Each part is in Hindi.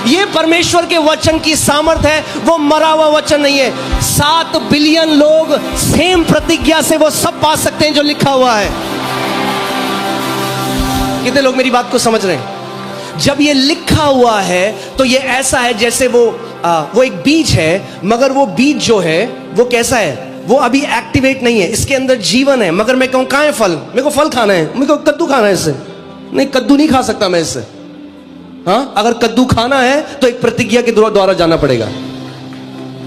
ये परमेश्वर के वचन की सामर्थ है, वो मरा हुआ वचन नहीं है। 7 बिलियन लोग सेम प्रतिज्ञा से वो सब पा सकते हैं जो लिखा हुआ है। कितने लोग मेरी बात को समझ रहे हैं? जब ये लिखा हुआ है तो ये ऐसा है जैसे वो एक बीज है, मगर वो बीज जो है वो कैसा है, वो अभी एक्टिवेट नहीं है, इसके अंदर जीवन है। मगर मैं कहूं कहां है फल, मेरे को फल खाना है, मेरे को कद्दू खाना है, इससे नहीं, कद्दू नहीं खा सकता मैं इससे। हाँ, अगर कद्दू खाना है तो एक प्रतिज्ञा के द्वारा जाना पड़ेगा।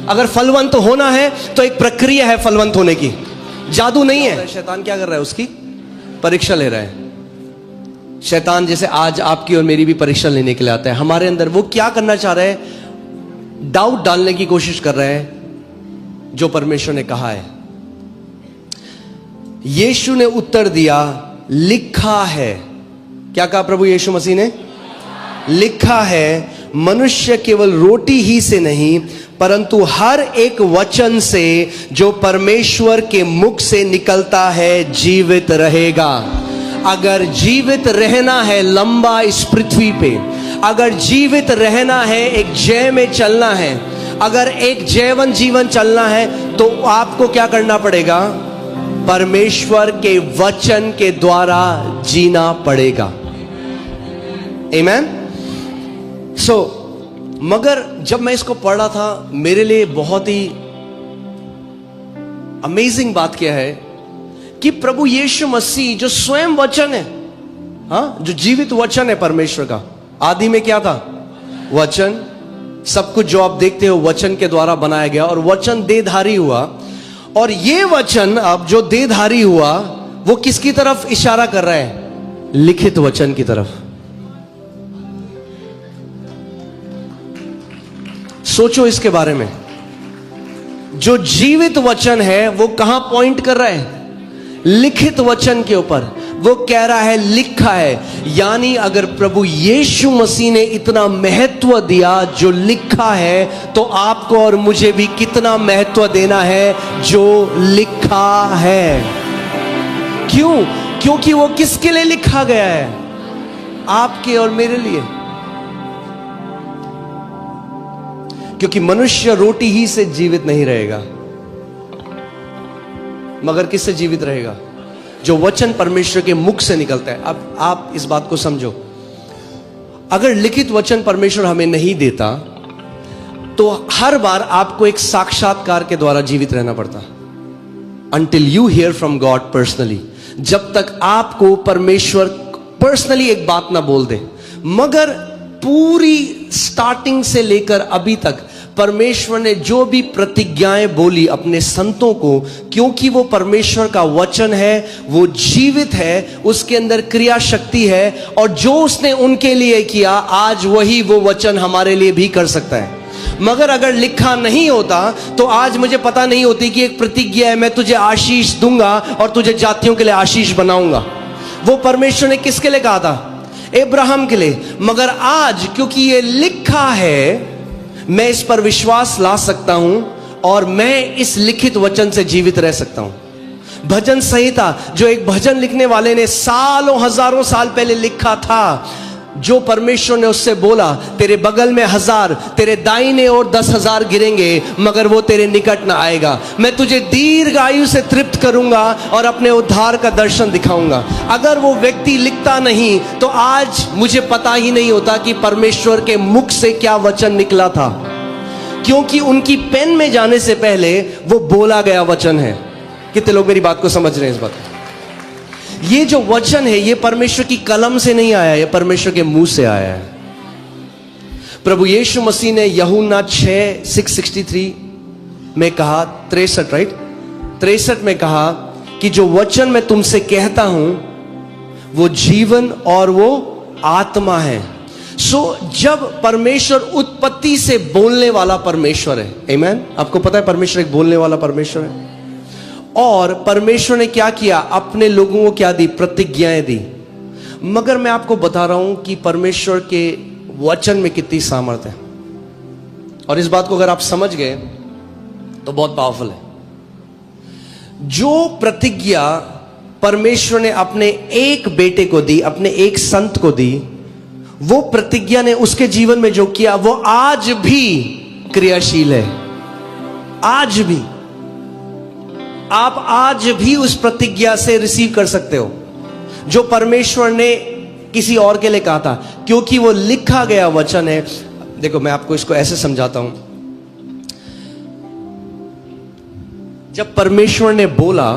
अगर फलवंत होना है तो एक प्रक्रिया है फलवंत होने की, जादू नहीं है। शैतान क्या कर रहा है? उसकी परीक्षा ले रहा है। शैतान जैसे आज आपकी और मेरी भी परीक्षा लेने के लिए आता है हमारे अंदर, वो क्या करना चाह रहा है? डाउट डालने की कोशिश कर रहा है जो परमेश्वर ने कहा है। यीशु ने उत्तर दिया, लिखा है। क्या कहा प्रभु यीशु मसीह ने? लिखा है, मनुष्य केवल रोटी ही से नहीं परंतु हर एक वचन से जो परमेश्वर के मुख से निकलता है जीवित रहेगा। अगर जीवित रहना है लंबा इस पृथ्वी पे, अगर जीवित रहना है, एक जय में चलना है, अगर एक जैवन जीवन चलना है, तो आपको क्या करना पड़ेगा? परमेश्वर के वचन के द्वारा जीना पड़ेगा। आमेन। मगर जब मैं इसको पढ़ रहा था, मेरे लिए बहुत ही अमेजिंग बात क्या है कि प्रभु यीशु मसीह जो स्वयं वचन है, हाँ, जो जीवित वचन है परमेश्वर का, आदि में क्या था? वचन। सब कुछ जो आप देखते हो वचन के द्वारा बनाया गया, और वचन देहधारी हुआ। और ये वचन अब जो देहधारी हुआ वो किसकी तरफ इशारा कर रहा है? लिखित वचन की तरफ। सोचो इसके बारे में। जो जीवित वचन है वो कहां पॉइंट कर रहा है? लिखित वचन के ऊपर। वो कह रहा है लिखा है, यानी अगर प्रभु यीशु मसीह ने इतना महत्व दिया जो लिखा है, तो आपको और मुझे भी कितना महत्व देना है जो लिखा है। क्यों? क्योंकि वो किसके लिए लिखा गया है? आपके और मेरे लिए। क्योंकि मनुष्य रोटी ही से जीवित नहीं रहेगा, मगर किससे जीवित रहेगा? जो वचन परमेश्वर के मुख से निकलता है। अब आप इस बात को समझो, अगर लिखित वचन परमेश्वर हमें नहीं देता तो हर बार आपको एक साक्षात्कार के द्वारा जीवित रहना पड़ता। Until you hear from God personally, जब तक आपको परमेश्वर पर्सनली एक बात ना बोल दे। मगर पूरी स्टार्टिंग से लेकर अभी तक परमेश्वर ने जो भी प्रतिज्ञाएं बोली अपने संतों को, क्योंकि वो परमेश्वर का वचन है, वो जीवित है, उसके अंदर क्रिया शक्ति है, और जो उसने उनके लिए किया आज वही वो वचन हमारे लिए भी कर सकता है। मगर अगर लिखा नहीं होता तो आज मुझे पता नहीं होती कि एक प्रतिज्ञा है, मैं तुझे आशीष दूंगा और तुझे जातियों के लिए आशीष बनाऊंगा। वो परमेश्वर ने किसके लिए कहा था? अब्राहम के लिए। मगर आज क्योंकि ये लिखा है, मैं इस पर विश्वास ला सकता हूं और मैं इस लिखित वचन से जीवित रह सकता हूं। भजन संहिता, जो एक भजन लिखने वाले ने सालों हजारों साल पहले लिखा था, जो परमेश्वर ने उससे बोला, तेरे बगल में 1000, तेरे दाहिने ओर 10,000 गिरेंगे मगर वो तेरे निकट ना आएगा। मैं तुझे दीर्घ आयु से तृप्त करूंगा और अपने उद्धार का दर्शन दिखाऊंगा। अगर वो व्यक्ति लिखता नहीं तो आज मुझे पता ही नहीं होता कि परमेश्वर के मुख से क्या वचन निकला था, क्योंकि उनकी पेन में जाने से पहले वो बोला गया वचन है। कितने लोग मेरी बात को समझ रहे हैं? इस बात को, ये जो वचन है ये परमेश्वर की कलम से नहीं आया, ये परमेश्वर के मुंह से आया है। प्रभु यीशु मसीह ने यूहन्ना 6:63 में कहा, 63 राइट, 63 में कहा कि जो वचन मैं तुमसे कहता हूं वो जीवन और वो आत्मा है। जब परमेश्वर उत्पत्ति से बोलने वाला परमेश्वर है, आमीन। आपको पता है परमेश्वर एक बोलने वाला परमेश्वर है, और परमेश्वर ने क्या किया? अपने लोगों को क्या दी? प्रतिज्ञाएं दी। मगर मैं आपको बता रहा हूं कि परमेश्वर के वचन में कितनी सामर्थ्य है, और इस बात को अगर आप समझ गए तो बहुत पावरफुल है। जो प्रतिज्ञा परमेश्वर ने अपने एक बेटे को दी, अपने एक संत को दी, वो प्रतिज्ञा ने उसके जीवन में जो किया वो आज भी क्रियाशील है। आज भी आप आज भी उस प्रतिज्ञा से रिसीव कर सकते हो जो परमेश्वर ने किसी और के लिए कहा था, क्योंकि वो लिखा गया वचन है। देखो मैं आपको इसको ऐसे समझाता हूं। जब परमेश्वर ने बोला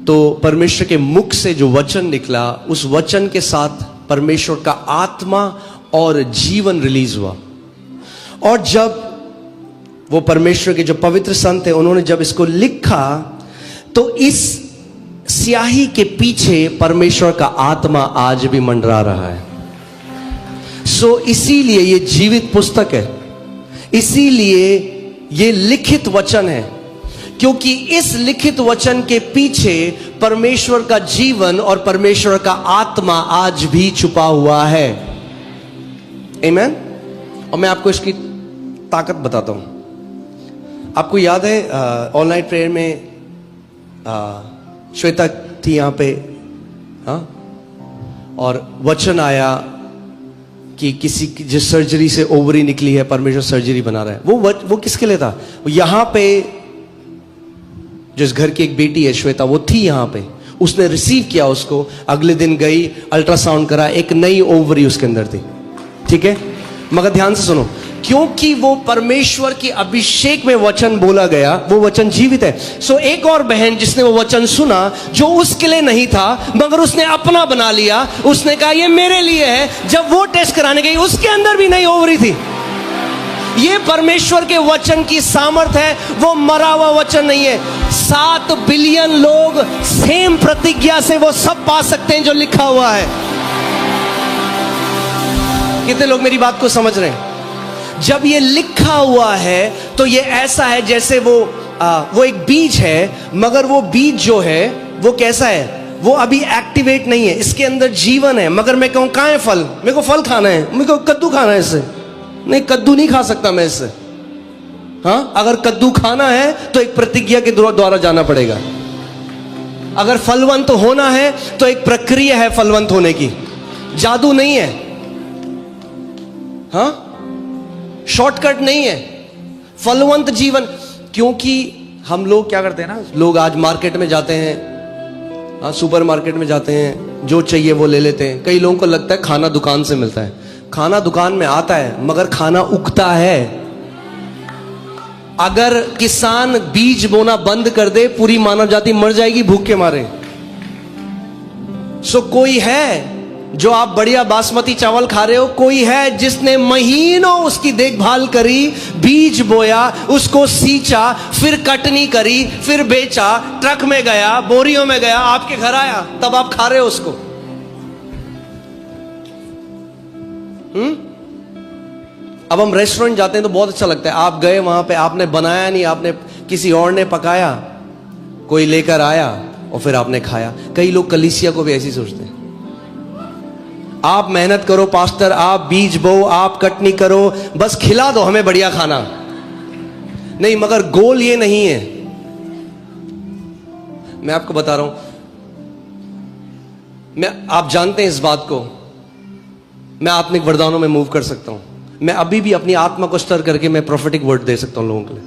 तो परमेश्वर के मुख से जो वचन निकला, उस वचन के साथ परमेश्वर का आत्मा और जीवन रिलीज हुआ। और जब वो परमेश्वर के जो पवित्र संत थे उन्होंने जब इसको लिखा तो इस स्याही के पीछे परमेश्वर का आत्मा आज भी मंडरा रहा है। इसीलिए ये जीवित पुस्तक है, इसीलिए ये लिखित वचन है, क्योंकि इस लिखित वचन के पीछे परमेश्वर का जीवन और परमेश्वर का आत्मा आज भी छुपा हुआ है। आमीन। और मैं आपको इसकी ताकत बताता हूं। आपको याद है ऑनलाइन प्रेयर में श्वेता थी यहां पे, हाँ, और वचन आया कि किसी की जिस सर्जरी से ओवरी निकली है परमेश्वर सर्जरी बना रहा है। वो किसके लिए था? यहां पे जिस घर की एक बेटी है श्वेता, वो थी यहां पे, उसने रिसीव किया उसको, अगले दिन गई, अल्ट्रासाउंड करा, एक नई ओवरी उसके अंदर थी। ठीक है, मगर ध्यान से सुनो, क्योंकि वो परमेश्वर की अभिषेक में वचन बोला गया, वो वचन जीवित है। एक और बहन जिसने वो वचन सुना जो उसके लिए नहीं था मगर उसने अपना बना लिया, उसने कहा ये मेरे लिए है। जब वो टेस्ट कराने गई उसके अंदर भी नई ओवरी थी। ये परमेश्वर के वचन की सामर्थ्य है, वो मरा हुआ वचन नहीं है। 7 बिलियन लोग सेम प्रतिज्ञा से वो सब पा सकते हैं जो लिखा हुआ है। कितने लोग मेरी बात को समझ रहे हैं? जब ये लिखा हुआ है तो ये ऐसा है जैसे वो एक बीज है, मगर वो बीज जो है वो कैसा है? वो अभी एक्टिवेट नहीं है, इसके अंदर जीवन है। मगर मैं कहूं कहां है फल? मेरे को फल खाना है, मेरे को कद्दू खाना है, इससे नहीं, कद्दू नहीं खा सकता मैं इससे। हाँ, अगर कद्दू खाना है तो एक प्रतिज्ञा के द्वारा जाना पड़ेगा। अगर फलवंत होना है तो एक प्रक्रिया है फलवंत होने की, जादू नहीं है। हाँ, शॉर्टकट नहीं है, फलवंत जीवन। क्योंकि हम लोग क्या करते हैं ना, लोग आज मार्केट में जाते हैं, हाँ, सुपर मार्केट में जाते हैं, जो चाहिए वो ले लेते हैं। कई लोगों को लगता है खाना दुकान से मिलता है। खाना दुकान में आता है मगर खाना उगता है। अगर किसान बीज बोना बंद कर दे पूरी मानव जाति मर जाएगी भूख के मारे। कोई है जो आप बढ़िया बासमती चावल खा रहे हो, कोई है जिसने महीनों उसकी देखभाल करी, बीज बोया, उसको सींचा, फिर कटनी करी, फिर बेचा, ट्रक में गया, बोरियों में गया, आपके घर आया, तब आप खा रहे हो उसको। अब हम रेस्टोरेंट जाते हैं तो बहुत अच्छा लगता है, आप गए वहां पे, आपने बनाया नहीं, आपने किसी और ने पकाया, कोई लेकर आया और फिर आपने खाया। कई लोग कलीसिया को भी ऐसी सोचते हैं, आप मेहनत करो पास्टर, आप बीज बो, आप कटनी करो, बस खिला दो हमें बढ़िया खाना। नहीं, मगर गोल ये नहीं है। मैं आपको बता रहा हूं, आप जानते हैं इस बात को, मैं आत्मिक वरदानों में मूव कर सकता हूं। मैं अभी भी अपनी आत्मा को स्टर करके मैं प्रोफेटिक वर्ड दे सकता हूं लोगों के लिए,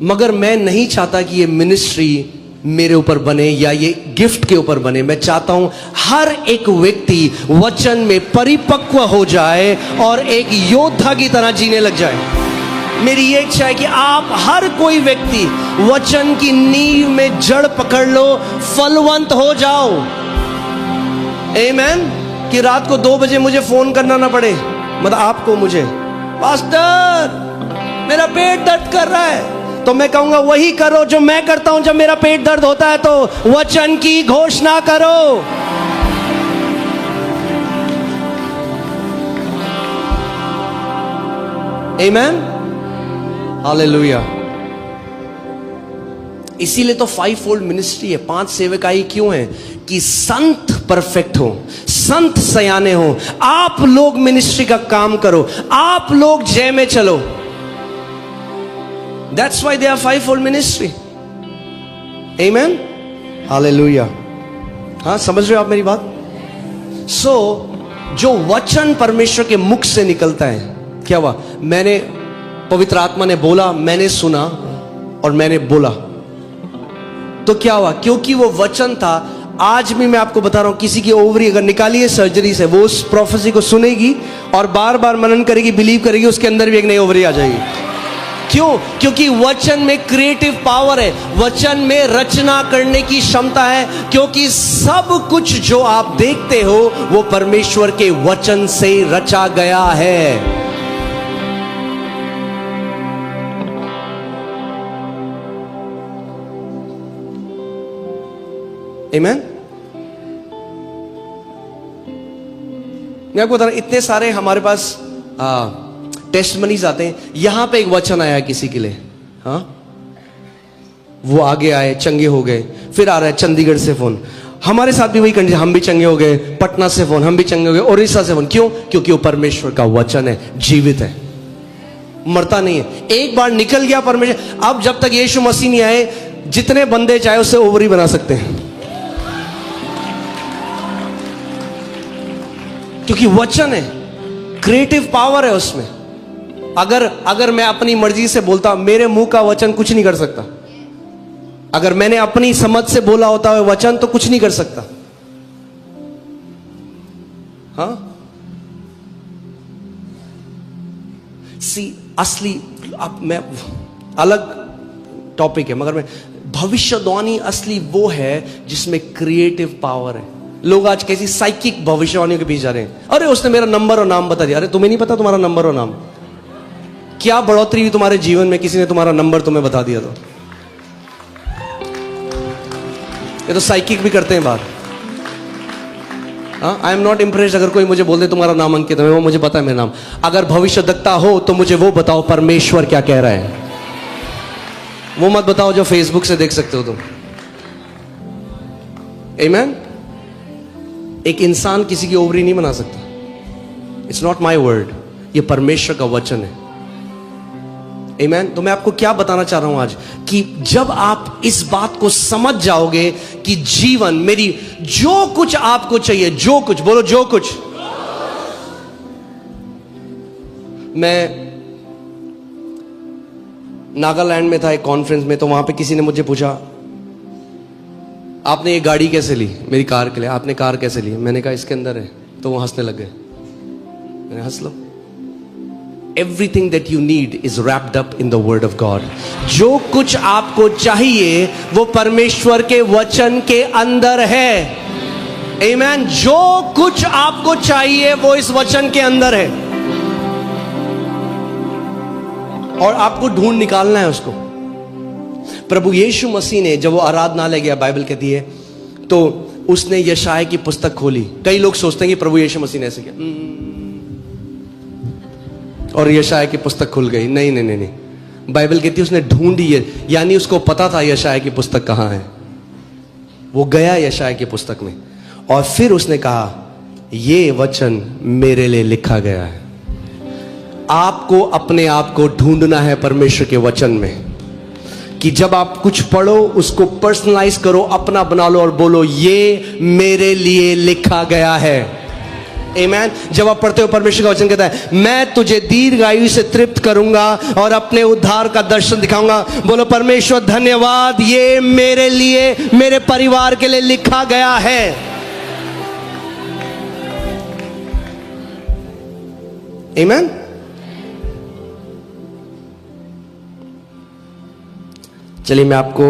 मगर मैं नहीं चाहता कि ये मिनिस्ट्री मेरे ऊपर बने या ये गिफ्ट के ऊपर बने। मैं चाहता हूं हर एक व्यक्ति वचन में परिपक्व हो जाए और एक योद्धा की तरह जीने लग जाए। मेरी ये इच्छा है कि आप हर कोई व्यक्ति वचन की नींव में जड़ पकड़ लो, फलवंत हो जाओ। आमीन। कि रात को 2 बजे मुझे फोन करना ना पड़े, मतलब आपको, मुझे, पास्टर मेरा पेट दर्द कर रहा है, तो मैं कहूंगा वही करो जो मैं करता हूं। जब मेरा पेट दर्द होता है तो वचन की घोषणा करो। आमीन, हालेलुया। इसीलिए तो 5 फोल्ड मिनिस्ट्री है, 5 सेवकाई क्यों है? कि संत परफेक्ट हो, संत सयाने हो। आप लोग मिनिस्ट्री का काम करो, आप लोग जय में चलो। That's why they are 5-fold ministry. Amen. Hallelujah. हाँ, समझ रहे हो आप मेरी बात? जो वचन परमेश्वर के मुख से निकलता है, क्या हुआ? मैंने, पवित्र आत्मा ने बोला, मैंने सुना और मैंने बोला, तो क्या हुआ? क्योंकि वो वचन था। आज भी मैं आपको बता रहा हूं, किसी की ओवरी अगर निकाली है सर्जरी से, वो उस प्रोफेसी को सुनेगी और बार बार मनन करेगी, बिलीव करेगी, उसके अंदर भी एक नई ओवरी आ जाएगी। क्यों? क्योंकि वचन में क्रिएटिव पावर है, वचन में रचना करने की क्षमता है। क्योंकि सब कुछ जो आप देखते हो वो परमेश्वर के वचन से रचा गया है। आमीन। मैं आपको बता रहा हूं, इतने सारे हमारे पास टेस्टमनीज आते हैं। यहां पे एक वचन आया किसी के लिए, हाँ, वो आगे आए, चंगे हो गए। फिर आ रहा है चंडीगढ़ से फोन, हमारे साथ भी वही कंडीशन, हम भी चंगे हो गए। पटना से फोन, हम भी चंगे हो गए। ओडिशा से फोन, क्यों? क्योंकि वो परमेश्वर का वचन है, जीवित है, मरता नहीं है। एक बार निकल गया परमेश्वर। अब जब तक यीशु मसीह नहीं आए, जितने बंदे चाहे उससे ओवरी बना सकते हैं, क्योंकि वचन है, क्रिएटिव पावर है उसमें। अगर मैं अपनी मर्जी से बोलता, मेरे मुंह का वचन कुछ नहीं कर सकता। अगर मैंने अपनी समझ से बोला होता है वचन, तो कुछ नहीं कर सकता। हाँ, असली, अब मैं अलग टॉपिक है, मगर मैं, भविष्यवाणी असली वो है जिसमें क्रिएटिव पावर है। लोग आज कैसी साइकिक भविष्यवाणियों के पीछे जा रहे हैं। अरे उसने मेरा नंबर और नाम बता दिया। अरे तुम्हें नहीं पता तुम्हारा नंबर और नाम? क्या बढ़ोतरी हुई तुम्हारे जीवन में, किसी ने तुम्हारा नंबर तुम्हें बता दिया तो? ये तो साइकिक भी करते हैं बात। आई एम नॉट इम्प्रेस्ड अगर कोई मुझे बोल दे तुम्हारा नाम अंकित है, वो मुझे पता है मेरा नाम। अगर भविष्यद्वक्ता हो तो मुझे वो बताओ परमेश्वर क्या कह रहा है। वो मत बताओ जो फेसबुक से देख सकते हो तुम। आमीन। एक इंसान किसी की ओवरी नहीं बना सकता। इट्स नॉट माई वर्ड, ये परमेश्वर का वचन है। आमीन। तो मैं आपको क्या बताना चाह रहा हूं आज, कि जब आप इस बात को समझ जाओगे कि जीवन, मेरी जो कुछ आपको चाहिए, जो कुछ, बोलो जो कुछ। मैं नागालैंड में था एक कॉन्फ्रेंस में, तो वहां पे किसी ने मुझे पूछा, आपने ये गाड़ी कैसे ली? मेरी कार के लिए। आपने कार कैसे ली? मैंने कहा इसके अंदर है। तो वो हंसने लग गए। मैंने हंस लो। Everything that you need is wrapped up in the word of God. जो कुछ आपको चाहिए वो परमेश्वर के वचन के अंदर है। Amen. जो कुछ आपको चाहिए वो इस वचन के अंदर है, और आपको ढूंढ निकालना है उसको। प्रभु यीशु मसीह ने जब वो आराधनालय गया, बाइबल कहती है, तो उसने यशाया की पुस्तक खोली। कई लोग सोचते हैं कि प्रभु यीशु मसीह ने ऐसे किया, और यशाया की पुस्तक खुल गई। नहीं नहीं नहीं नहीं, बाइबल कहती है उसने ढूंढी है, यानी उसको पता था यशाया की पुस्तक कहां है। वो गया यशाया की पुस्तक में, और फिर उसने कहा, ये वचन मेरे लिए लिखा गया है। आपको अपने आप को ढूंढना है परमेश्वर के वचन में, कि जब आप कुछ पढ़ो उसको पर्सनलाइज करो, अपना बना लो और बोलो, ये मेरे लिए लिखा गया है। आमीन। जब आप पढ़ते हो, परमेश्वर का वचन कहता है, मैं तुझे दीर्घायु से तृप्त करूंगा और अपने उद्धार का दर्शन दिखाऊंगा। बोलो परमेश्वर धन्यवाद, ये मेरे लिए, मेरे परिवार के लिए लिखा गया है। आमीन। चलिए मैं आपको,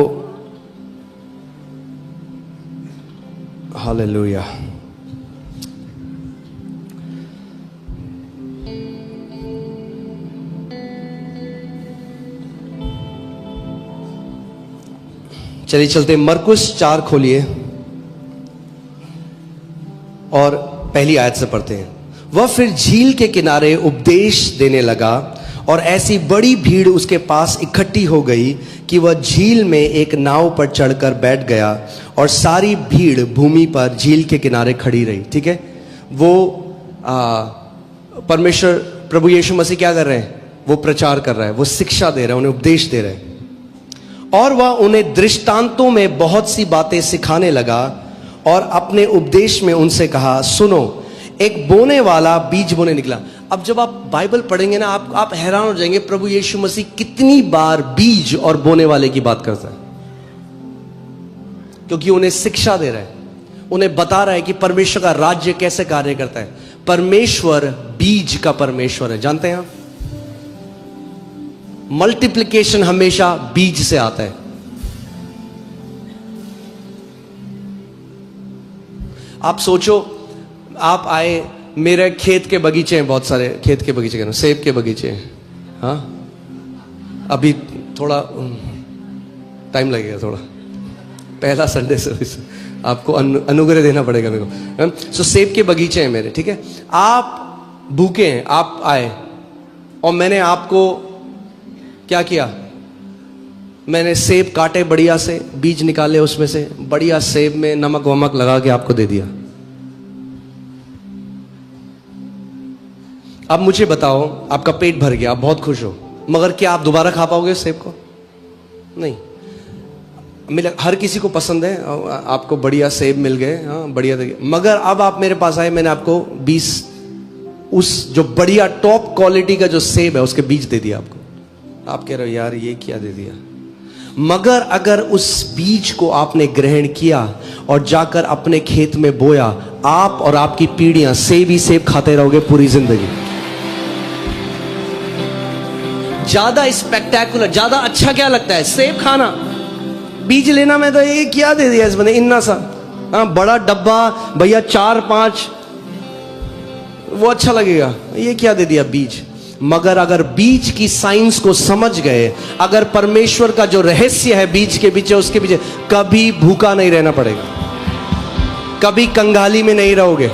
हालेलुया, चलिए चलते मरकुस 4 खोलिए और पहली आयत से पढ़ते हैं। वह फिर झील के किनारे उपदेश देने लगा, और ऐसी बड़ी भीड़ उसके पास इकट्ठी हो गई कि वह झील में एक नाव पर चढ़कर बैठ गया, और सारी भीड़ भूमि पर झील के किनारे खड़ी रही। ठीक है, वो परमेश्वर, प्रभु यीशु मसीह क्या कर रहे हैं? वो प्रचार कर रहा है, वो शिक्षा दे रहा है, उन्हें उपदेश दे रहे हैं, और वह उन्हें दृष्टांतों में बहुत सी बातें सिखाने लगा, और अपने उपदेश में उनसे कहा, सुनो, एक बोने वाला बीज बोने निकला। अब जब आप बाइबल पढ़ेंगे ना, आप हैरान हो जाएंगे, प्रभु यीशु मसीह कितनी बार बीज और बोने वाले की बात करता है। क्योंकि उन्हें शिक्षा दे रहा है, उन्हें बता रहा है कि परमेश्वर का राज्य कैसे कार्य करता है। परमेश्वर बीज का परमेश्वर है, जानते हैं आप? मल्टीप्लिकेशन हमेशा बीज से आता है। आप सोचो, आप आए, मेरे खेत के बगीचे हैं, बहुत सारे खेत के बगीचे हैं, सेब के बगीचे हैं। हाँ, अभी थोड़ा टाइम लगेगा, थोड़ा पहला संडे सर्विस, आपको अनुग्रह देना पड़ेगा मेरे को। सो सेब के बगीचे हैं मेरे, ठीक है। आप भूखे हैं, आप आए और मैंने आपको क्या किया, मैंने सेब काटे बढ़िया से, बीज निकाले उसमें से, बढ़िया सेब में नमक वमक लगा के आपको दे दिया। अब मुझे बताओ, आपका पेट भर गया, आप बहुत खुश हो, मगर क्या आप दोबारा खा पाओगे सेब को? नहीं। हर किसी को पसंद है, आपको बढ़िया सेब मिल गए, हाँ बढ़िया, मगर अब आप मेरे पास आए, मैंने आपको 20 उस जो बढ़िया टॉप क्वालिटी का जो सेब है उसके बीज दे दिया आपको। आप कह रहे हो यार ये क्या दे दिया, मगर अगर उस बीज को आपने ग्रहण किया और जाकर अपने खेत में बोया, आप और आपकी पीढ़ियां सेब ही सेब खाते रहोगे पूरी जिंदगी। ज्यादा स्पेक्टेकुलर, ज्यादा अच्छा क्या लगता है? सेब खाना, बीज लेना। मैं तो ये क्या दे दिया इस बंदे, इन्ना सा, हाँ बड़ा डब्बा भैया 4-5, वो अच्छा लगेगा, ये क्या दे दिया बीज। मगर अगर बीज की साइंस को समझ गए, अगर परमेश्वर का जो रहस्य है बीज के पीछे, उसके पीछे, कभी भूखा नहीं रहना पड़ेगा, कभी कंगाली में नहीं रहोगे।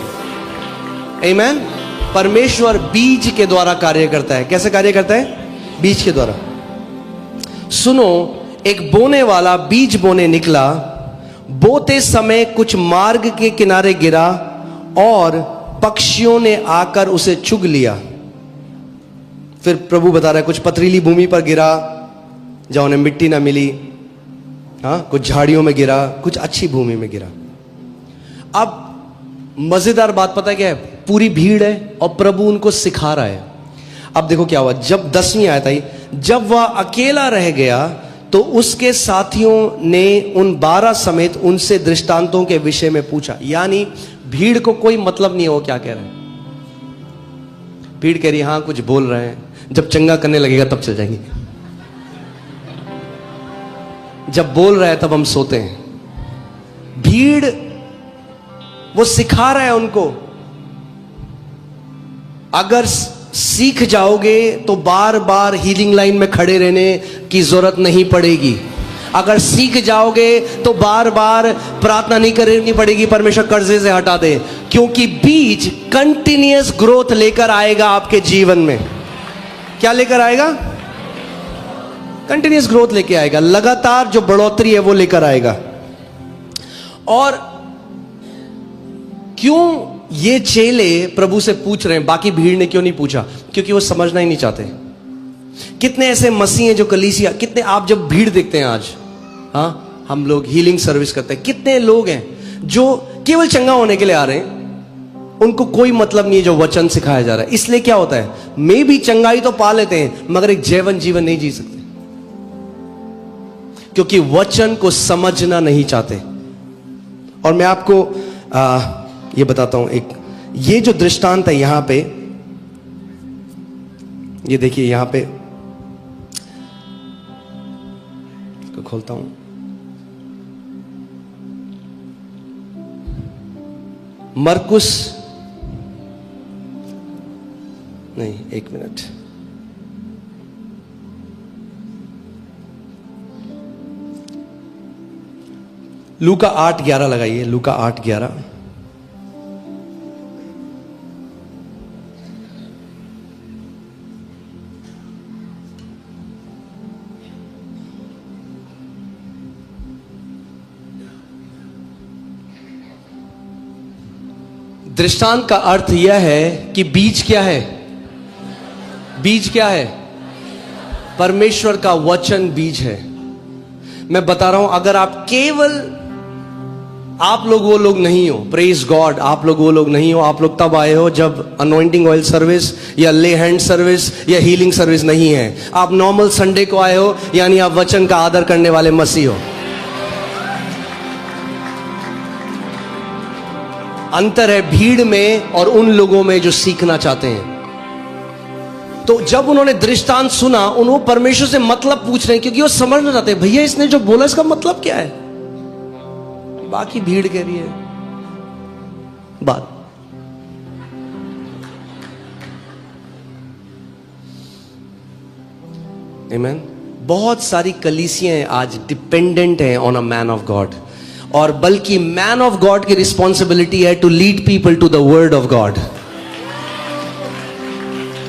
आमीन। परमेश्वर बीज के द्वारा कार्य करता है। कैसे कार्य करता है? बीज के द्वारा। सुनो, एक बोने वाला बीज बोने निकला, बोते समय कुछ मार्ग के किनारे गिरा और पक्षियों ने आकर उसे चुग लिया। फिर प्रभु बता रहा है, कुछ पथरीली भूमि पर गिरा जहां उन्हें मिट्टी ना मिली, हाँ कुछ झाड़ियों में गिरा, कुछ अच्छी भूमि में गिरा। अब मजेदार बात पता है क्या है? पूरी भीड़ है और प्रभु उनको सिखा रहा है। अब देखो क्या हुआ, जब 10वीं आयत आई, जब वह अकेला रह गया तो उसके साथियों ने उन 12 समेत उनसे दृष्टांतों के विषय में पूछा। यानी भीड़ को कोई मतलब नहीं है वो क्या कह रहे हैं। भीड़ कह रही हाँ कुछ बोल रहे हैं, जब चंगा करने लगेगा तब चल जाएंगे, जब बोल रहा है तब हम सोते हैं। भीड़ वो सिखा रहा है उनको, अगर सीख जाओगे तो बार बार हीलिंग लाइन में खड़े रहने की जरूरत नहीं पड़ेगी। अगर सीख जाओगे तो बार बार प्रार्थना नहीं करनी पड़ेगी परमेश्वर कर्जे से हटा दे, क्योंकि बीज कंटिन्यूअस ग्रोथ लेकर आएगा आपके जीवन में। क्या लेकर आएगा? कंटिन्यूअस ग्रोथ लेके आएगा, लगातार जो बढ़ोतरी है वो लेकर आएगा। और क्यों ये चेले प्रभु से पूछ रहे हैं, बाकी भीड़ ने क्यों नहीं पूछा? क्योंकि वो समझना ही नहीं चाहते। कितने ऐसे मसीह हैं जो कलीसिया, कितने आप जब भीड़ देखते हैं आज, हाँ हम लोग हीलिंग सर्विस करते हैं, कितने लोग हैं जो केवल चंगा होने के लिए आ रहे हैं, उनको कोई मतलब नहीं है जो वचन सिखाया जा रहा है। इसलिए क्या होता है, मे भी चंगाई तो पा लेते हैं मगर एक जैवन जीवन नहीं जी सकते, क्योंकि वचन को समझना नहीं चाहते। और मैं आपको ये बताता हूं, एक ये जो दृष्टांत है यहां पे, ये देखिए यहां पे खोलता हूं, मरकुस नहीं, एक मिनट, लूका 8:11 लगाइए, लूका 8:11। दृष्टांत का अर्थ यह है कि बीज क्या है? बीज क्या है? परमेश्वर का वचन बीज है। मैं बता रहा हूं, अगर आप केवल आप लोग वो लोग नहीं हो, प्रेज गॉड, आप लोग वो लोग नहीं हो। आप लोग तब आए हो जब अनॉइंटिंग ऑयल सर्विस या ले हैंड सर्विस या हीलिंग सर्विस नहीं है। आप नॉर्मल संडे को आए हो, यानी आप वचन का आदर करने वाले मसीह हो। अंतर है भीड़ में और उन लोगों में जो सीखना चाहते हैं। तो जब उन्होंने दृष्टांत सुना, उन्होंने परमेश्वर से मतलब पूछ रहे हैं, क्योंकि वो समझना चाहते हैं भैया इसने जो बोला इसका मतलब क्या है। बाकी भीड़ कह रही है बात। आमीन। बहुत सारी कलीसियां आज डिपेंडेंट हैं on a man of God, और बल्कि मैन ऑफ गॉड की रिस्पॉन्सिबिलिटी है to lead people to the word of God.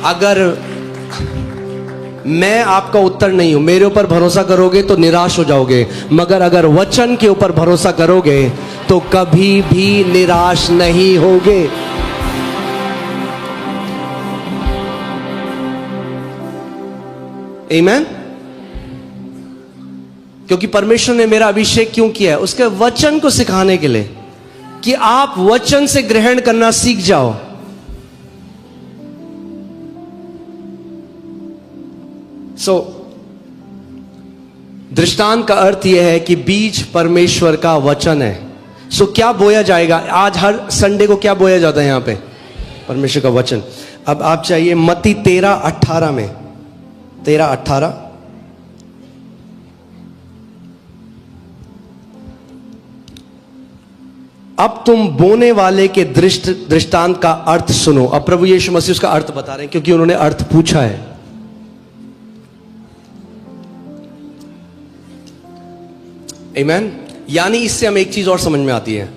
अगर मैं आपका उत्तर नहीं हूं, मेरे ऊपर भरोसा करोगे तो निराश हो जाओगे, मगर अगर वचन के ऊपर भरोसा करोगे तो कभी भी निराश नहीं होगे। आमीन। क्योंकि परमेश्वर ने मेरा अभिषेक क्यों किया है? उसके वचन को सिखाने के लिए, कि आप वचन से ग्रहण करना सीख जाओ। दृष्टांत का अर्थ यह है कि बीज परमेश्वर का वचन है। क्या बोया जाएगा? आज हर संडे को क्या बोया जाता है यहां पे? परमेश्वर का वचन। अब आप चाहिए मत्ती 13:18 में, 13:18। अब तुम बोने वाले के दृष्टांत का अर्थ सुनो। अब प्रभु यीशु मसीह उसका अर्थ बता रहे हैं, क्योंकि उन्होंने अर्थ पूछा है। आमीन। यानी इससे हमें एक चीज और समझ में आती है,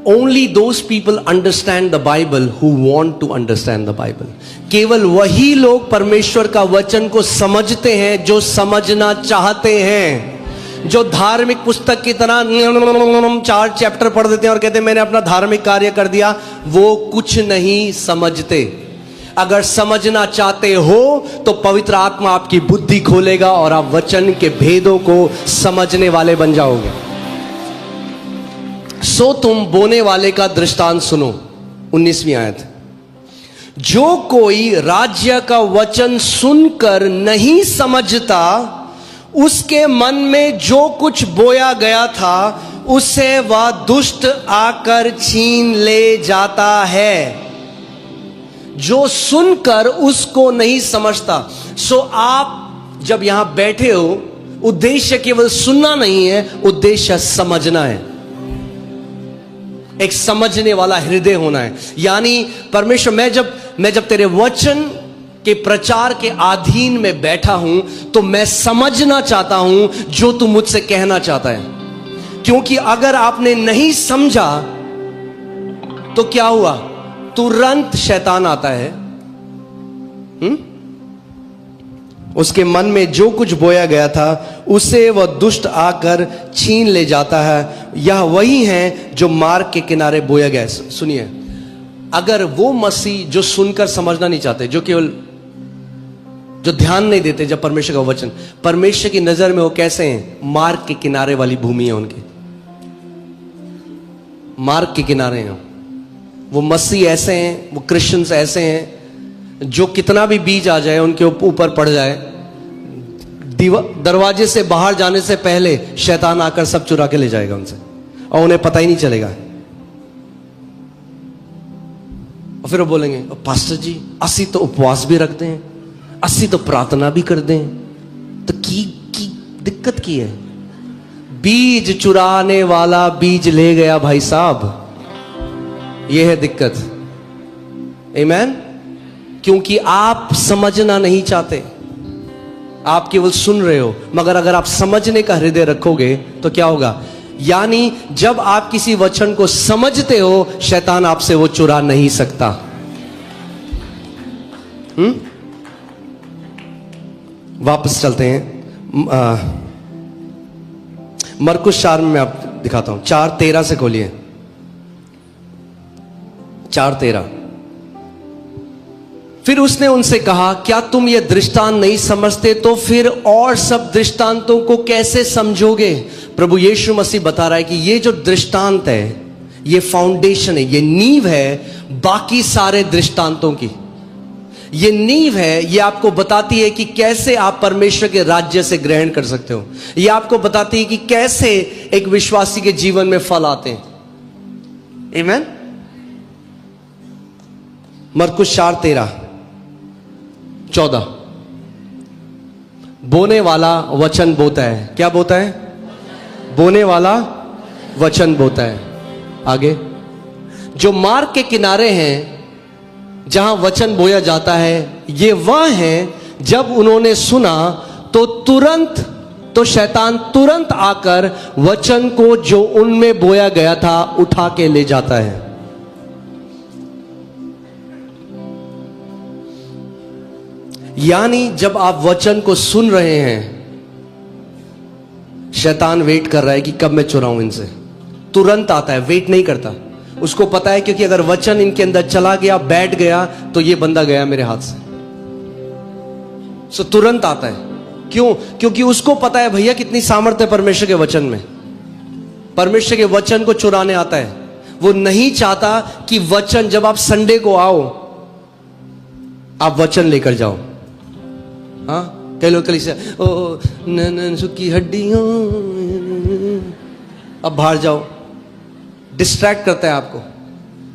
only those people understand the Bible who want to understand the Bible. केवल वही लोग परमेश्वर का वचन को समझते हैं जो समझना चाहते हैं। जो धार्मिक पुस्तक की तरह 4 चैप्टर पढ़ देते हैं और कहते हैं मैंने अपना धार्मिक कार्य कर दिया, वो कुछ नहीं समझते। अगर समझना चाहते हो तो पवित्र आत्मा आपकी बुद्धि खोलेगा और आप वचन के भेदों को समझने वाले बन जाओगे। तुम बोने वाले का दृष्टांत सुनो। 19वीं आयत। जो कोई राज्य का वचन सुनकर नहीं समझता, उसके मन में जो कुछ बोया गया था उसे वह दुष्ट आकर छीन ले जाता है। जो सुनकर उसको नहीं समझता। आप जब यहां बैठे हो, उद्देश्य केवल सुनना नहीं है, उद्देश्य समझना है। एक समझने वाला हृदय होना है। यानी परमेश्वर, मैं जब तेरे वचन के प्रचार के अधीन में बैठा हूं तो मैं समझना चाहता हूं जो तू मुझसे कहना चाहता है। क्योंकि अगर आपने नहीं समझा तो क्या हुआ? तुरंत शैतान आता है। उसके मन में जो कुछ बोया गया था उसे वह दुष्ट आकर छीन ले जाता है। यह वही है जो मार्ग के किनारे बोया गया। सुनिए, अगर वो मसीह जो सुनकर समझना नहीं चाहते, जो केवल जो ध्यान नहीं देते जब परमेश्वर का वचन, परमेश्वर की नजर में वो कैसे हैं? मार्ग के किनारे वाली भूमि है उनकी। मार्ग के किनारे हैं वो। मसीह ऐसे हैं, वो क्रिश्चियंस ऐसे हैं जो कितना भी बीज आ जाए उनके ऊपर पड़ जाए, दरवाजे से बाहर जाने से पहले शैतान आकर सब चुरा के ले जाएगा उनसे, और उन्हें पता ही नहीं चलेगा। और फिर वो बोलेंगे पास्टर जी असी तो उपवास भी रखते हैं, असी तो प्रार्थना भी करते हैं, तो की दिक्कत की है? बीज चुराने वाला बीज ले गया भाई साहब, यह है दिक्कत। आमीन। क्योंकि आप समझना नहीं चाहते, आप केवल सुन रहे हो। मगर अगर आप समझने का हृदय रखोगे तो क्या होगा? यानी जब आप किसी वचन को समझते हो, शैतान आपसे वो चुरा नहीं सकता। वापस चलते हैं मरकुस 4 में मैं आप दिखाता हूं। 4:13 से खोलिए। 4:13। फिर उसने उनसे कहा, क्या तुम ये दृष्टांत नहीं समझते? तो फिर और सब दृष्टांतों को कैसे समझोगे? प्रभु यीशु मसीह बता रहा है कि ये जो दृष्टांत है, ये फाउंडेशन है, ये नींव है बाकी सारे दृष्टांतों की। ये नींव है, ये आपको बताती है कि कैसे आप परमेश्वर के राज्य से ग्रहण कर सकते हो। ये आपको बताती है कि कैसे एक विश्वासी के जीवन में फल आते हैं। आमीन। मरकुस 4:13-14। बोने वाला वचन बोता है। क्या बोता है? बोने वाला वचन बोता है। आगे, जो मार्ग के किनारे हैं जहां वचन बोया जाता है, ये वह हैं जब उन्होंने सुना तो शैतान तुरंत आकर वचन को जो उनमें बोया गया था उठा के ले जाता है। यानी जब आप वचन को सुन रहे हैं, शैतान वेट कर रहा है कि कब मैं चुराऊं इनसे। तुरंत आता है, वेट नहीं करता। उसको पता है क्योंकि अगर वचन इनके अंदर चला गया, बैठ गया, तो ये बंदा गया मेरे हाथ से। सो तुरंत आता है। क्यों? क्योंकि उसको पता है भैया कितनी सामर्थ्य है परमेश्वर के वचन में। परमेश्वर के वचन को चुराने आता है। वो नहीं चाहता कि वचन, जब आप संडे को आओ, आप वचन लेकर जाओ। हाँ, कई लोग कल से सुखी हड्डियों, अब बाहर जाओ। डिस्ट्रैक्ट करता है आपको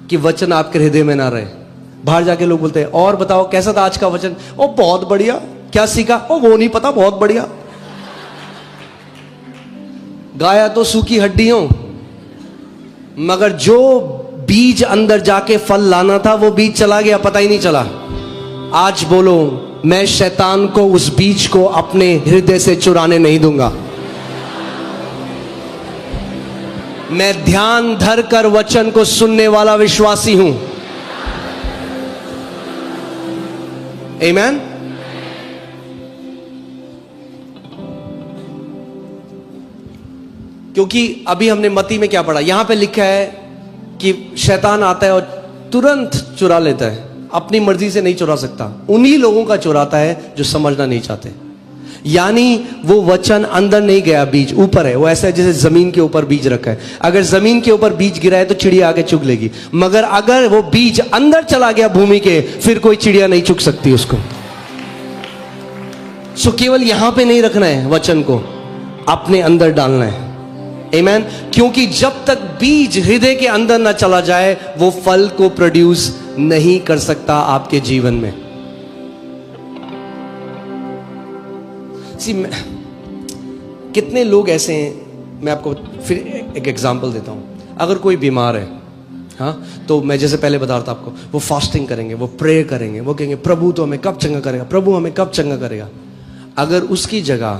कि वचन आपके हृदय में ना रहे। बाहर जाके लोग बोलते हैं, और बताओ कैसा था आज का वचन? ओ बहुत बढ़िया। क्या सीखा? ओ वो नहीं पता, बहुत बढ़िया। गाया तो सूखी हड्डियों, मगर जो बीज अंदर जाके फल लाना था वो बीज चला गया, पता ही नहीं चला। आज बोलो, मैं शैतान को उस बीज को अपने हृदय से चुराने नहीं दूंगा। मैं ध्यान धर कर वचन को सुनने वाला विश्वासी हूं। आमीन। क्योंकि अभी हमने मत्ती में क्या पढ़ा, यहां पे लिखा है कि शैतान आता है और तुरंत चुरा लेता है। अपनी मर्जी से नहीं चुरा सकता, उन्हीं लोगों का चुराता है जो समझना नहीं चाहते। यानी वो वचन अंदर नहीं गया, बीज ऊपर है। वो ऐसा है जैसे जमीन के ऊपर बीज रखा है। अगर जमीन के ऊपर बीज गिरा है तो चिड़िया आके चुग लेगी, मगर अगर वो बीज अंदर चला गया भूमि के, फिर कोई चिड़िया नहीं चुग सकती उसको। सो केवल यहां पे नहीं रखना है, वचन को अपने अंदर डालना है। आमीन। क्योंकि जब तक बीज हृदय के अंदर ना चला जाए, वो फल को प्रोड्यूस नहीं कर सकता आपके जीवन में। कितने लोग ऐसे हैं, मैं आपको फिर एक एग्जांपल देता हूं। अगर कोई बीमार है, हाँ, तो मैं जैसे पहले बता रहा था आपको, वो फास्टिंग करेंगे, वो प्रे करेंगे, वो कहेंगे प्रभु तो हमें कब चंगा करेगा, प्रभु हमें कब चंगा करेगा। अगर उसकी जगह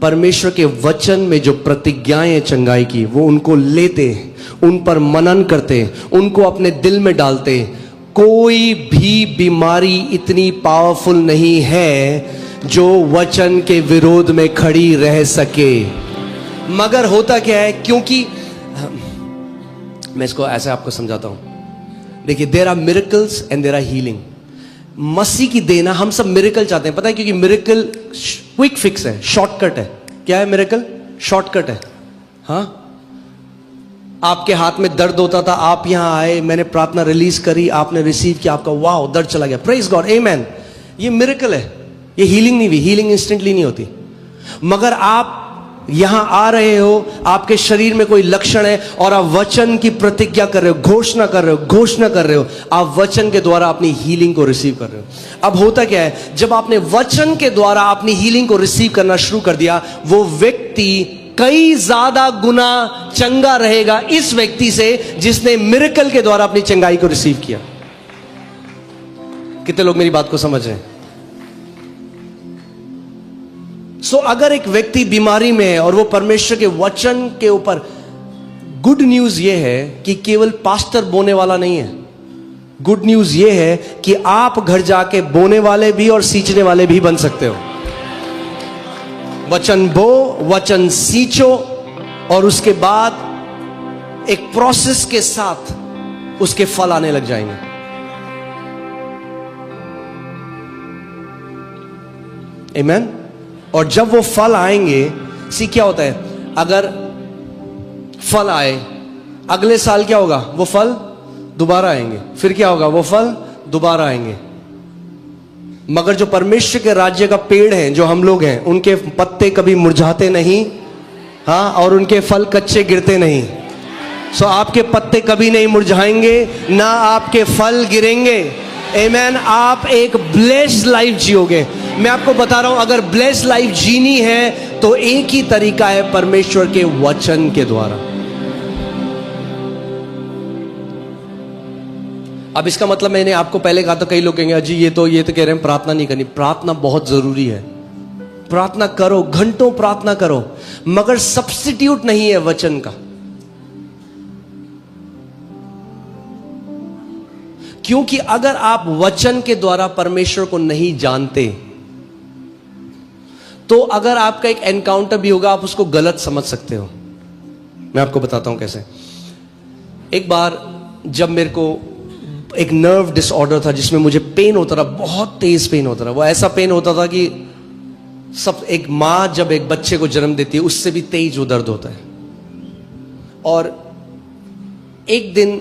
परमेश्वर के वचन में जो प्रतिज्ञाएं चंगाई की, वो उनको लेते, उन पर मनन करते, उनको अपने दिल में डालते, कोई भी बीमारी इतनी पावरफुल नहीं है जो वचन के विरोध में खड़ी रह सके। मगर होता क्या है, क्योंकि मैं इसको ऐसे आपको समझाता हूं। देखिए, there are miracles and there are healing. मसीह की देना, हम सब मिरेकल चाहते हैं, पता है, क्योंकि मिरेकल क्विक फिक्स है, शॉर्टकट है। क्या है मिरेकल? शॉर्टकट है। हाँ, आपके हाथ में दर्द होता था, आप यहां आए, मैंने प्रार्थना रिलीज करी, आपने रिसीव किया, आपका वाह दर्द चला गया, प्रेज गॉड, आमेन। ये मिरेकल है, ये हीलिंग नहीं हुई। हीलिंग इंस्टेंटली नहीं होती। मगर आप यहां आ रहे हो, आपके शरीर में कोई लक्षण है और आप वचन की प्रतिज्ञा कर रहे हो, घोषणा कर रहे हो, आप वचन के द्वारा अपनी हीलिंग को रिसीव कर रहे हो। अब होता क्या है, जब आपने वचन के द्वारा अपनी हीलिंग को रिसीव करना शुरू कर दिया, वो व्यक्ति कई ज्यादा गुना चंगा रहेगा इस व्यक्ति से जिसने मिरेकल के द्वारा अपनी चंगाई को रिसीव किया। कितने लोग मेरी बात को समझ रहे हैं? सो अगर एक व्यक्ति बीमारी में है और वो परमेश्वर के वचन के ऊपर, गुड न्यूज ये है कि केवल पास्टर बोने वाला नहीं है। गुड न्यूज ये है कि आप घर जाके बोने वाले भी और सींचने वाले भी बन सकते हो। वचन बो, वचन सींचो, और उसके बाद एक प्रोसेस के साथ उसके फल आने लग जाएंगे। आमेन। और जब वो फल आएंगे, सी क्या होता है, अगर फल आए, अगले साल क्या होगा, वो फल दोबारा आएंगे, फिर क्या होगा, वो फल दोबारा आएंगे। मगर जो परमेश्वर के राज्य का पेड़ है, जो हम लोग हैं, उनके पत्ते कभी मुरझाते नहीं, हाँ, और उनके फल कच्चे गिरते नहीं। सो आपके पत्ते कभी नहीं मुरझाएंगे, ना आपके फल गिरेंगे। आमेन। आप एक ब्लेस्ड लाइफ जियोगे। मैं आपको बता रहा हूं, अगर ब्लेस्ड लाइफ जीनी है तो एक ही तरीका है, परमेश्वर के वचन के द्वारा। अब इसका मतलब मैंने आपको पहले कहा था, कई लोग कहेंगे अजी ये तो कह रहे हैं प्रार्थना नहीं करनी। प्रार्थना बहुत जरूरी है, प्रार्थना करो, घंटों प्रार्थना करो, मगर सब्स्टिट्यूट नहीं है वचन का। क्योंकि अगर आप वचन के द्वारा परमेश्वर को नहीं जानते, तो अगर आपका एक एनकाउंटर भी होगा, आप उसको गलत समझ सकते हो। मैं आपको बताता हूं कैसे। एक बार जब मेरे को एक नर्व डिसऑर्डर था, जिसमें मुझे पेन होता रहा, बहुत तेज पेन होता रहा। वो ऐसा पेन होता था कि सब, एक मां जब एक बच्चे को जन्म देती है, उससे भी तेज वो दर्द होता है। और एक दिन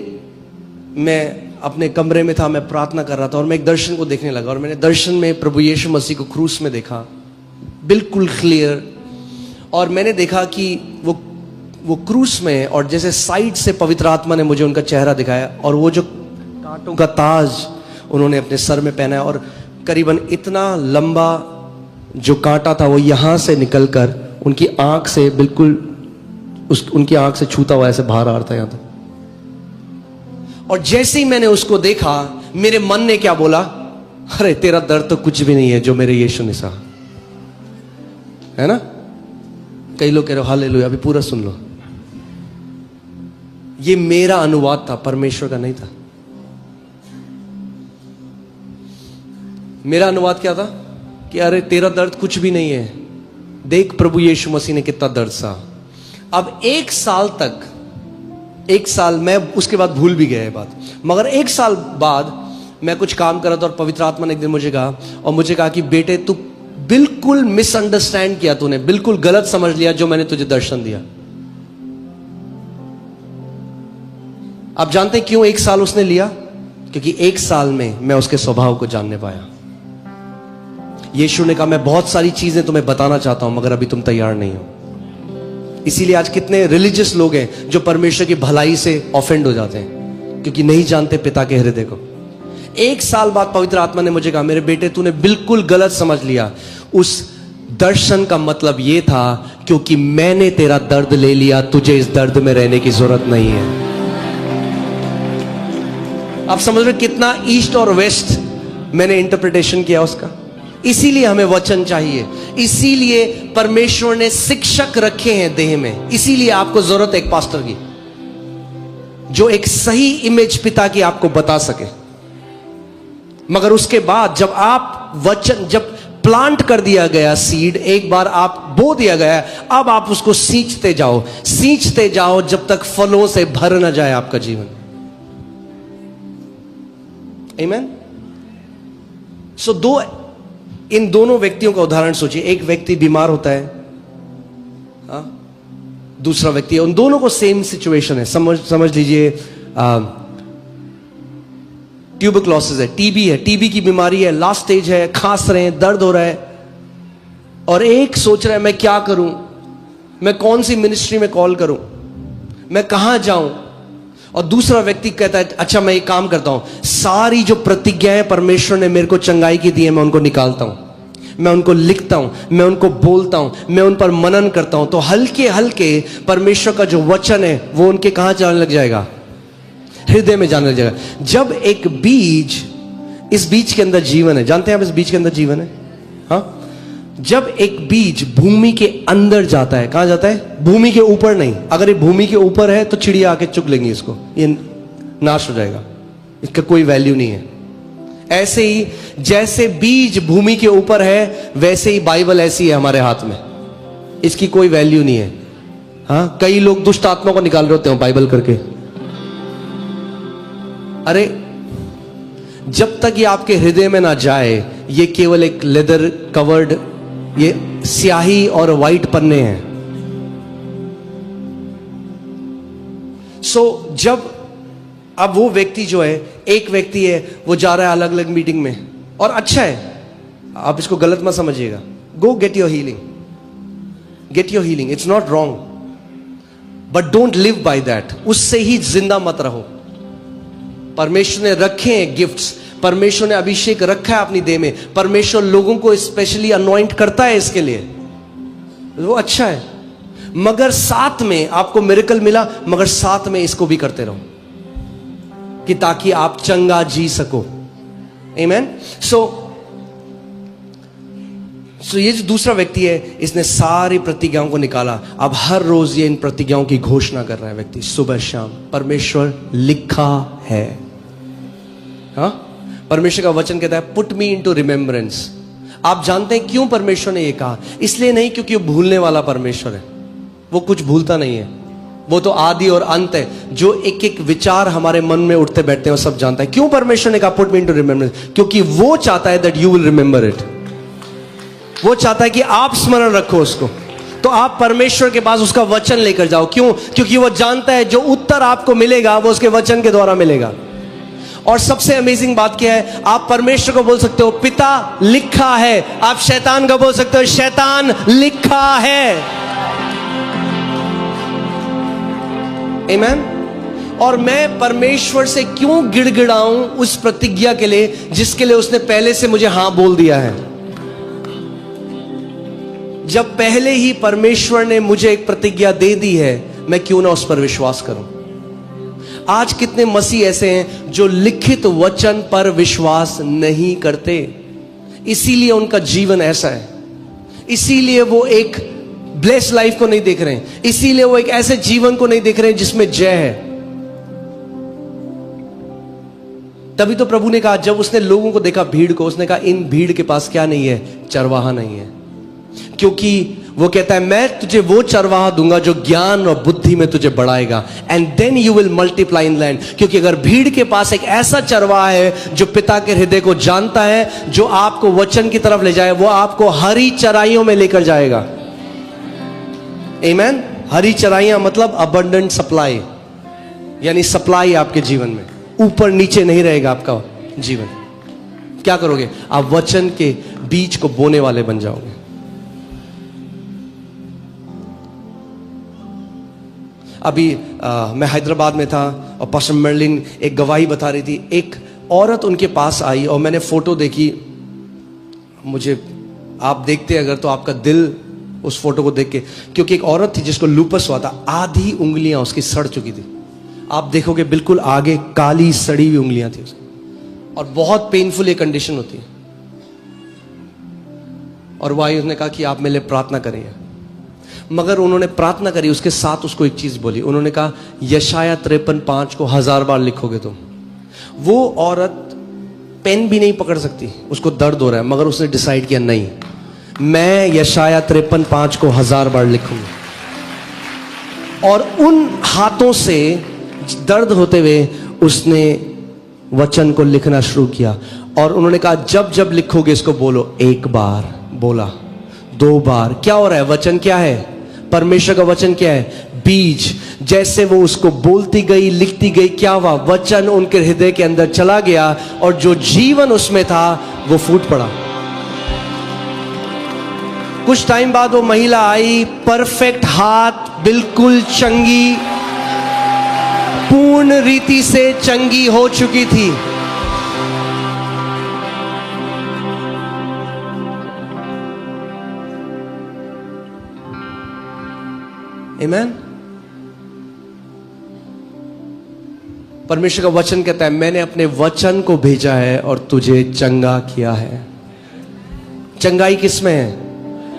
मैं अपने कमरे में था, मैं प्रार्थना कर रहा था, और मैं एक दर्शन को देखने लगा। और मैंने दर्शन में प्रभु यीशु मसीह को क्रूस में देखा, बिल्कुल क्लियर। और मैंने देखा कि वो क्रूस में, और जैसे साइड से पवित्र आत्मा ने मुझे उनका चेहरा दिखाया, और वो जो कांटों का ताज उन्होंने अपने सर में पहना है, और करीबन इतना लंबा जो कांटा था वो यहां से निकलकर उनकी आंख से बिल्कुल उनकी आंख से छूता हुआ ऐसे बाहर आ रहा था यहां तक। और जैसे ही मैंने उसको देखा, मेरे मन ने क्या बोला, अरे तेरा दर्द तो कुछ भी नहीं है जो मेरे यीशु ने सहा, है ना। कई लोग कह रहे हो हालेलुया, अभी पूरा सुन लो। ये मेरा अनुवाद था, परमेश्वर का नहीं था। मेरा अनुवाद क्या था कि अरे तेरा दर्द कुछ भी नहीं है, देख प्रभु यीशु मसीह ने कितना दर्द सहा। अब एक साल मैं उसके बाद भूल भी गया ये बात, मगर एक साल बाद मैं कुछ काम कर रहा था, और पवित्र आत्मा ने एक दिन मुझे कहा कि बेटे तू बिल्कुल मिसअंडरस्टैंड किया, तूने बिल्कुल गलत समझ लिया जो मैंने तुझे दर्शन दिया। आप जानते हैं क्यों एक साल उसने लिया? क्योंकि एक साल में मैं उसके स्वभाव को जानने पाया। यीशु ने कहा मैं बहुत सारी चीजें तुम्हें बताना चाहता हूं, मगर अभी तुम तैयार नहीं हो। इसीलिए आज कितने रिलीजियस लोग हैं जो परमेश्वर की भलाई से ऑफेंड हो जाते हैं, क्योंकि नहीं जानते पिता के हृदय को। एक साल बाद पवित्र आत्मा ने मुझे कहा मेरे बेटे तूने बिल्कुल गलत समझ लिया। उस दर्शन का मतलब यह था क्योंकि मैंने तेरा दर्द ले लिया, तुझे इस दर्द में रहने की जरूरत नहीं है। आप समझ रहे कितना ईस्ट और वेस्ट मैंने इंटरप्रिटेशन किया उसका। इसीलिए हमें वचन चाहिए, इसीलिए परमेश्वर ने शिक्षक रखे हैं देह में, इसीलिए आपको जरूरत है एक पास्टर की जो एक सही इमेज पिता की आपको बता सके। मगर उसके बाद जब आप वचन, जब प्लांट कर दिया गया सीड, एक बार आप बो दिया गया, अब आप उसको सींचते जाओ जब तक फलों से भर न जाए आपका जीवन। आमीन। सो इन दोनों व्यक्तियों का उदाहरण सोचिए। एक व्यक्ति बीमार होता है, दूसरा व्यक्ति, उन दोनों को सेम सिचुएशन है। समझ लीजिए ट्यूबरक्लोसिस है, टीबी है, टीबी की बीमारी है, लास्ट स्टेज है, खांस रहे हैं, दर्द हो रहा है, और एक सोच रहा है मैं क्या करूं, मैं कौन सी मिनिस्ट्री में कॉल करूं, मैं कहां जाऊं। और दूसरा व्यक्ति कहता है अच्छा मैं एक काम करता हूं, सारी जो प्रतिज्ञाएं परमेश्वर ने मेरे को चंगाई की दी है मैं उनको निकालता हूं, मैं उनको लिखता हूं, मैं उनको बोलता हूं, मैं उन पर मनन करता हूं। तो हल्के हल्के परमेश्वर का जो वचन है वो उनके कहां जाने लग जाएगा, हृदय में जाने लग जाएगा। जब एक बीज, इस बीज के अंदर जीवन है, जानते हैं आप इस बीज के अंदर जीवन है, हाँ। जब एक बीज भूमि के अंदर जाता है, कहां जाता है, भूमि के ऊपर नहीं। अगर ये भूमि के ऊपर है तो चिड़िया आके चुग लेंगी इसको, ये नाश हो जाएगा, इसका कोई वैल्यू नहीं है। ऐसे ही जैसे बीज भूमि के ऊपर है, वैसे ही बाइबल ऐसी है हमारे हाथ में, इसकी कोई वैल्यू नहीं है। हाँ, कई लोग दुष्ट आत्मा को निकाल रहे होते हैं बाइबल करके। अरे जब तक ये आपके हृदय में ना जाए, ये केवल एक लेदर कवर्ड ये स्याही और वाइट पन्ने हैं। जब अब वो व्यक्ति जो है, एक व्यक्ति है, वो जा रहा है अलग अलग मीटिंग में और अच्छा है, आप इसको गलत मत समझिएगा। गो get your healing, get your healing, it's not wrong, but don't live by that. उससे ही जिंदा मत रहो। परमेश्वर ने रखे हैं गिफ्ट्स, परमेश्वर ने अभिषेक रखा है अपनी देह में, परमेश्वर लोगों को स्पेशली अनॉइंट करता है इसके लिए, वो अच्छा है। मगर साथ में आपको मिरेकल मिला, मगर साथ में इसको भी करते रहो कि ताकि आप चंगा जी सको। आमीन। सो ये जो दूसरा व्यक्ति है, इसने सारी प्रतिज्ञाओं को निकाला। अब हर रोज ये इन प्रतिज्ञाओं की घोषणा कर रहा है व्यक्ति, सुबह शाम। परमेश्वर लिखा है, हाँ, परमेश्वर का वचन कहता है पुट मी इनटू रिमेम्बरेंस। आप जानते हैं क्यों परमेश्वर ने ये कहा? इसलिए नहीं क्योंकि वो भूलने वाला परमेश्वर है, वो कुछ भूलता नहीं है, वो तो आदि और अंत है। जो एक एक विचार हमारे मन में उठते बैठते हैं वो सब जानता है। क्यों परमेश्वर ने कहा पुट मी इनटू रिमेम्बरेंस? क्योंकि वो चाहता है that you will remember it. वो चाहता है कि आप स्मरण रखो उसको। तो आप परमेश्वर के पास उसका वचन लेकर जाओ। क्यों? क्योंकि वो जानता है जो उत्तर आपको मिलेगा वो उसके वचन के द्वारा मिलेगा। और सबसे अमेजिंग बात क्या है, आप परमेश्वर को बोल सकते हो पिता लिखा है। आप शैतान को बोल सकते हो शैतान लिखा है। आमीन। और मैं परमेश्वर से क्यों गिड़गिड़ाऊं उस प्रतिज्ञा के लिए जिसके लिए उसने पहले से मुझे हां बोल दिया है? जब पहले ही परमेश्वर ने मुझे एक प्रतिज्ञा दे दी है, मैं क्यों ना उस पर विश्वास करूं? आज कितने मसीह ऐसे हैं जो लिखित वचन पर विश्वास नहीं करते, इसीलिए उनका जीवन ऐसा है, इसीलिए वो एक ब्लेस्ड लाइफ को नहीं देख रहे हैं, इसीलिए वो एक ऐसे जीवन को नहीं देख रहे हैं जिसमें जय है। तभी तो प्रभु ने कहा, जब उसने लोगों को देखा, भीड़ को, उसने कहा इन भीड़ के पास क्या नहीं है? चरवाहा नहीं है। क्योंकि वो कहता है मैं तुझे वो चरवाहा दूंगा जो ज्ञान और बुद्धि में तुझे बढ़ाएगा, and then you will multiply in land. क्योंकि अगर भीड़ के पास एक ऐसा चरवाहा है जो पिता के हृदय को जानता है, जो आपको वचन की तरफ ले जाए, वो आपको हरी चराइयों में लेकर जाएगा। आमीन। हरी चराइयां मतलब अबंडेंट सप्लाई, यानी सप्लाई आपके जीवन में, ऊपर नीचे नहीं रहेगा आपका जीवन। क्या करोगे? आप वचन के बीज को बोने वाले बन जाओगे। अभी मैं हैदराबाद में था और पास्टर मर्लिन एक गवाही बता रही थी। एक औरत उनके पास आई और मैंने फोटो देखी। मुझे, आप देखते अगर तो आपका दिल उस फोटो को देख के, क्योंकि एक औरत थी जिसको लूपस हुआ था, आधी उंगलियां उसकी सड़ चुकी थी। आप देखोगे बिल्कुल आगे काली सड़ी हुई उंगलियां थी उसकी, और बहुत पेनफुल ये कंडीशन होती है। और वही उसने कहा कि आप मेरे लिए प्रार्थना करिए। मगर उन्होंने प्रार्थना करी, उसके साथ उसको एक चीज बोली। उन्होंने कहा यशाया 53:5 को 1000 बार लिखोगे तुम। वो औरत पेन भी नहीं पकड़ सकती, उसको दर्द हो रहा है, मगर उसने डिसाइड किया नहीं, मैं यशाया 53:5 को 1000 बार लिखूंगी। और उन हाथों से दर्द होते हुए उसने वचन को लिखना शुरू किया। और उन्होंने कहा जब जब लिखोगे इसको बोलो। एक बार बोला, 2 बार। क्या हो रहा है? वचन क्या है? परमेश्वर का वचन क्या है? बीज। जैसे वो उसको बोलती गई, लिखती गई, क्या हुआ? वचन उनके हृदय के अंदर चला गया और जो जीवन उसमें था वो फूट पड़ा। कुछ टाइम बाद वो महिला आई, परफेक्ट हाथ, बिल्कुल चंगी, पूर्ण रीति से चंगी हो चुकी थी। आमीन। परमेश्वर का वचन कहता है मैंने अपने वचन को भेजा है और तुझे चंगा किया है। चंगाई किसमें है?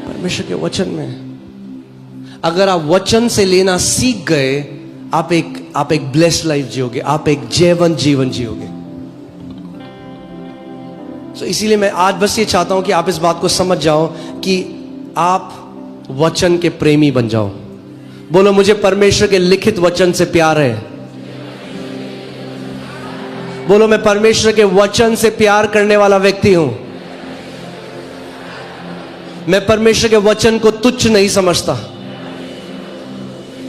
परमेश्वर के वचन में। अगर आप वचन से लेना सीख गए, आप एक ब्लेस्ड लाइफ जियोगे, आप एक जयवंत जीवन जियोगे। तो इसीलिए मैं आज बस ये चाहता हूं कि आप इस बात को समझ जाओ कि आप वचन के प्रेमी बन जाओ। बोलो मुझे परमेश्वर के लिखित वचन से प्यार है। बोलो मैं परमेश्वर के वचन से प्यार करने वाला व्यक्ति हूं। मैं परमेश्वर के वचन को तुच्छ नहीं समझता,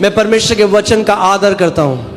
मैं परमेश्वर के वचन का आदर करता हूं।